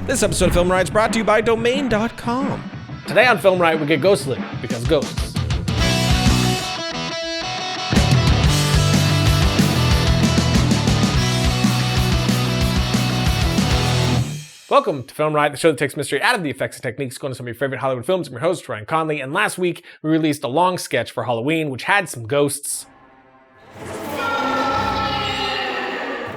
This episode of FilmRiot is brought to you by Domain.com. Today on FilmRiot, we get ghostly, because ghosts. Welcome to FilmRiot, the show that takes mystery out of the effects and techniques, going to some of your favorite Hollywood films. I'm your host, Ryan Conley, and last week we released a long sketch for Halloween, which had some ghosts.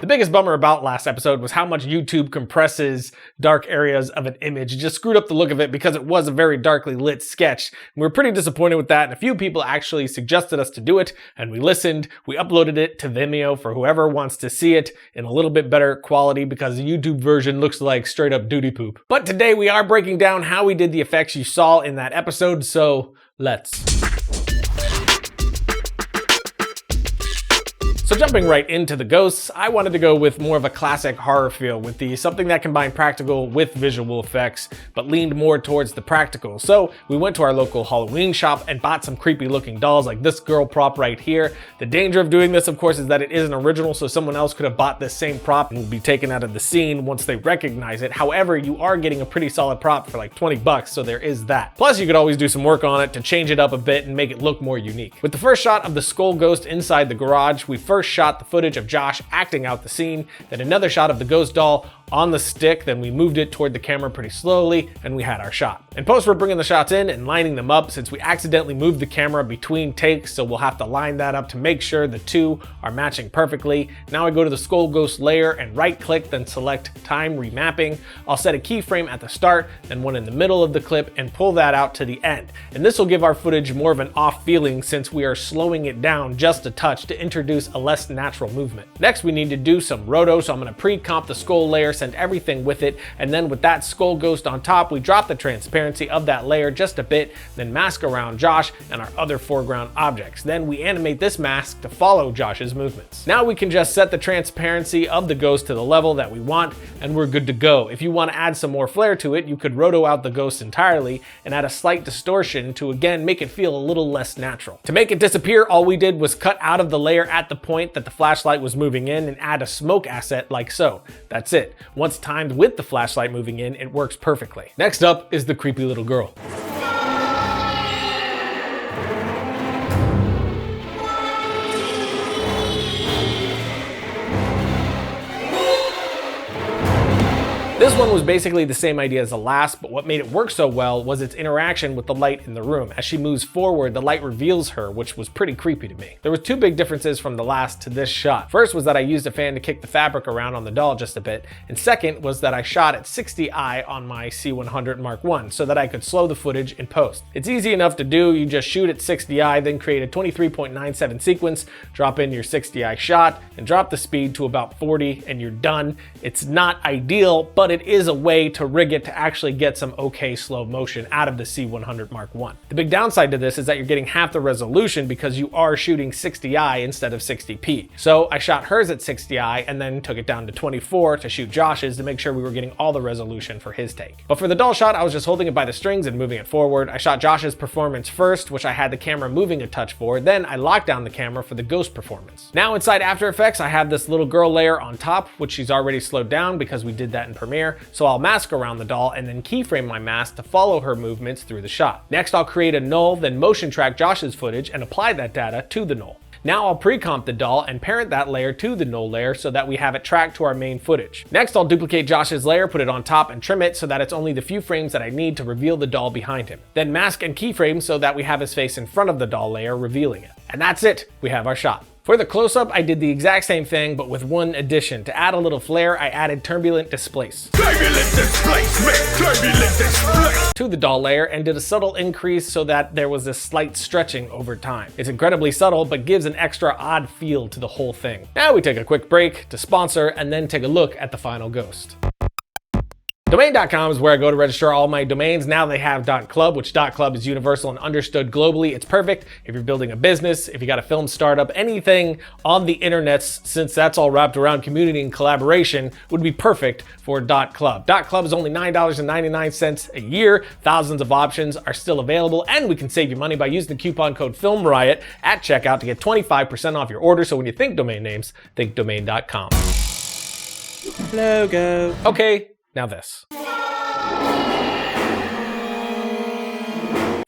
The biggest bummer about last episode was how much YouTube compresses dark areas of an image. It just screwed up the look of it because it was a very darkly lit sketch. We were pretty disappointed with that, and a few people actually suggested us to do it, and we listened. We uploaded it to Vimeo for whoever wants to see it in a little bit better quality because the YouTube version looks like straight up doo-doo poop. But today we are breaking down how we did the effects you saw in that episode, so let's. So jumping right into the ghosts, I wanted to go with more of a classic horror feel with something that combined practical with visual effects, but leaned more towards the practical. So we went to our local Halloween shop and bought some creepy looking dolls like this girl prop right here. The danger of doing this, of course, is that it isn't original, so someone else could have bought this same prop and will be taken out of the scene once they recognize it. However, you are getting a pretty solid prop for like 20 bucks, so there is that. Plus, you could always do some work on it to change it up a bit and make it look more unique. With the first shot of the skull ghost inside the garage, we first shot the footage of Josh acting out the scene, then another shot of the ghost doll on the stick, then we moved it toward the camera pretty slowly, and we had our shot. In post, we're bringing the shots in and lining them up since we accidentally moved the camera between takes, so we'll have to line that up to make sure the two are matching perfectly. Now I go to the skull ghost layer and right click, then select time remapping. I'll set a keyframe at the start, then one in the middle of the clip and pull that out to the end. And this will give our footage more of an off feeling since we are slowing it down just a touch to introduce a less natural movement. Next, we need to do some roto, so I'm going to pre-comp the skull layer, send everything with it, and then with that skull ghost on top, we drop the transparency of that layer just a bit, then mask around Josh and our other foreground objects. Then we animate this mask to follow Josh's movements. Now we can just set the transparency of the ghost to the level that we want, and we're good to go. If you want to add some more flair to it, you could roto out the ghost entirely and add a slight distortion to again make it feel a little less natural. To make it disappear, all we did was cut out of the layer at the point that the flashlight was moving in and add a smoke asset like so. That's it. Once timed with the flashlight moving in, it works perfectly. Next up is the creepy little girl. This one was basically the same idea as the last, but what made it work so well was its interaction with the light in the room. As she moves forward, the light reveals her, which was pretty creepy to me. There were two big differences from the last to this shot. First was that I used a fan to kick the fabric around on the doll just a bit, and second was that I shot at 60i on my C100 Mark I so that I could slow the footage in post. It's easy enough to do. You just shoot at 60i, then create a 23.97 sequence, drop in your 60i shot, and drop the speed to about 40, and you're done. It's not ideal, but it is a way to rig it to actually get some okay slow motion out of the C100 Mark I. The big downside to this is that you're getting half the resolution because you are shooting 60i instead of 60p. So I shot hers at 60i and then took it down to 24 to shoot Josh's to make sure we were getting all the resolution for his take. But for the doll shot, I was just holding it by the strings and moving it forward. I shot Josh's performance first, which I had the camera moving a touch for, then I locked down the camera for the ghost performance. Now inside After Effects, I have this little girl layer on top, which she's already slowed down because we did that in Premiere. So I'll mask around the doll and then keyframe my mask to follow her movements through the shot. Next, I'll create a null, then motion track Josh's footage and apply that data to the null. Now I'll pre-comp the doll and parent that layer to the null layer so that we have it tracked to our main footage. Next, I'll duplicate Josh's layer, put it on top and trim it so that it's only the few frames that I need to reveal the doll behind him. Then mask and keyframe so that we have his face in front of the doll layer, revealing it. And that's it, we have our shot. For the close-up, I did the exact same thing, but with one addition. To add a little flair, I added turbulent displace to the doll layer and did a subtle increase so that there was this slight stretching over time. It's incredibly subtle, but gives an extra odd feel to the whole thing. Now we take a quick break to sponsor and then take a look at the final ghost. Domain.com is where I go to register all my domains. Now they have .club, which .club is universal and understood globally. It's perfect if you're building a business, if you got a film startup, anything on the internet, since that's all wrapped around community and collaboration, would be perfect for .club. .club is only $9.99 a year. Thousands of options are still available, and we can save you money by using the coupon code FilmRiot at checkout to get 25% off your order. So when you think domain names, think domain.com. Logo. Okay. Now this.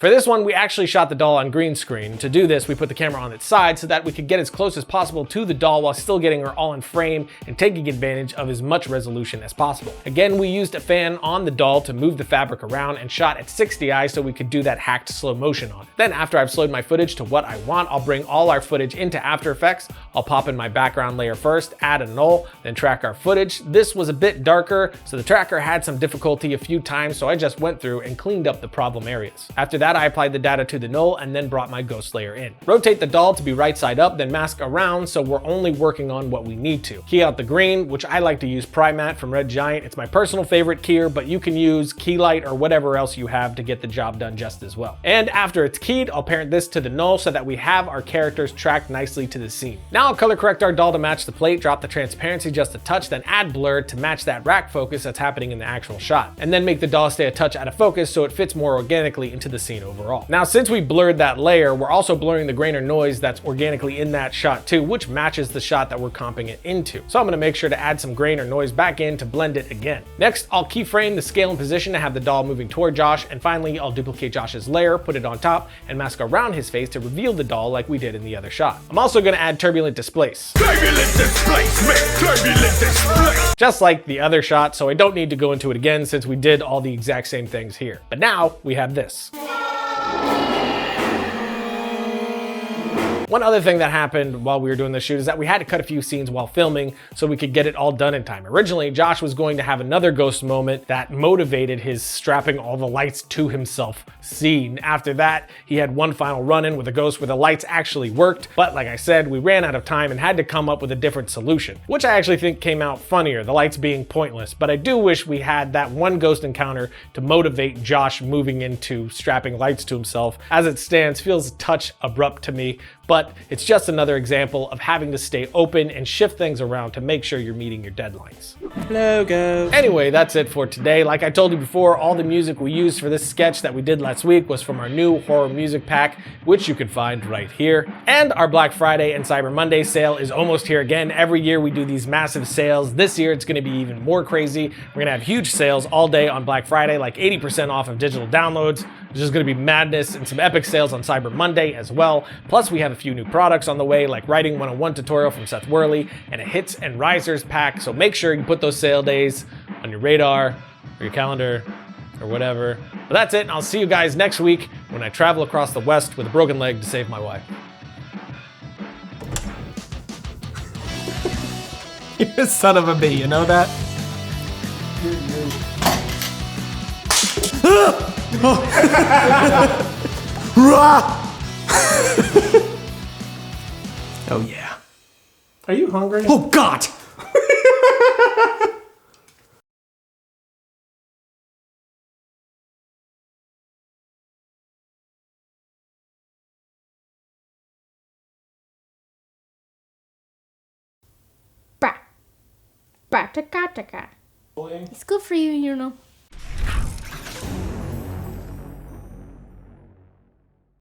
For this one, we actually shot the doll on green screen. To do this, we put the camera on its side so that we could get as close as possible to the doll while still getting her all in frame and taking advantage of as much resolution as possible. Again, we used a fan on the doll to move the fabric around and shot at 60i so we could do that hacked slow motion on it. Then after I've slowed my footage to what I want, I'll bring all our footage into After Effects. I'll pop in my background layer first, add a null, then track our footage. This was a bit darker, so the tracker had some difficulty a few times, so I just went through and cleaned up the problem areas. After that, I applied the data to the null and then brought my ghost layer in. Rotate the doll to be right side up, then mask around so we're only working on what we need to. Key out the green, which I like to use Primat from Red Giant. It's my personal favorite keyer, but you can use Keylight or whatever else you have to get the job done just as well. And after it's keyed, I'll parent this to the null so that we have our characters tracked nicely to the scene. Now I'll color correct our doll to match the plate, drop the transparency just a touch, then add blur to match that rack focus that's happening in the actual shot. And then make the doll stay a touch out of focus so it fits more organically into the scene overall. Now, since we blurred that layer, we're also blurring the grain or noise that's organically in that shot too, which matches the shot that we're comping it into. So I'm gonna make sure to add some grain or noise back in to blend it again. Next, I'll keyframe the scale and position to have the doll moving toward Josh, and finally, I'll duplicate Josh's layer, put it on top, and mask around his face to reveal the doll like we did in the other shot. I'm also gonna add turbulent displace. Turbulent displacement, turbulent displace. Just like the other shot, so I don't need to go into it again since we did all the exact same things here. But now we have this. One other thing that happened while we were doing this shoot is that we had to cut a few scenes while filming so we could get it all done in time. Originally, Josh was going to have another ghost moment that motivated his strapping all the lights to himself scene. After that, he had one final run-in with a ghost where the lights actually worked, but like I said, we ran out of time and had to come up with a different solution, which I actually think came out funnier, the lights being pointless, but I do wish we had that one ghost encounter to motivate Josh moving into strapping lights to himself. As it stands, feels a touch abrupt to me, but it's just another example of having to stay open and shift things around to make sure you're meeting your deadlines. Logo. Anyway, that's it for today. Like I told you before, all the music we used for this sketch that we did last week was from our new horror music pack, which you can find right here. And our Black Friday and Cyber Monday sale is almost here again. Every year we do these massive sales. This year it's gonna be even more crazy. We're gonna have huge sales all day on Black Friday, like 80% off of digital downloads. There's just gonna be madness and some epic sales on Cyber Monday as well. Plus we have a few new products on the way, like Writing 101 tutorial from Seth Worley and a Hits and Risers pack. So make sure you put those sale days on your radar or your calendar or whatever. But that's it, and I'll see you guys next week when I travel across the West with a broken leg to save my wife. You're a son of a bee, you know that? Oh yeah. Are you hungry? Oh God! Bah. Bah, taka, taka. It's good for you, you know.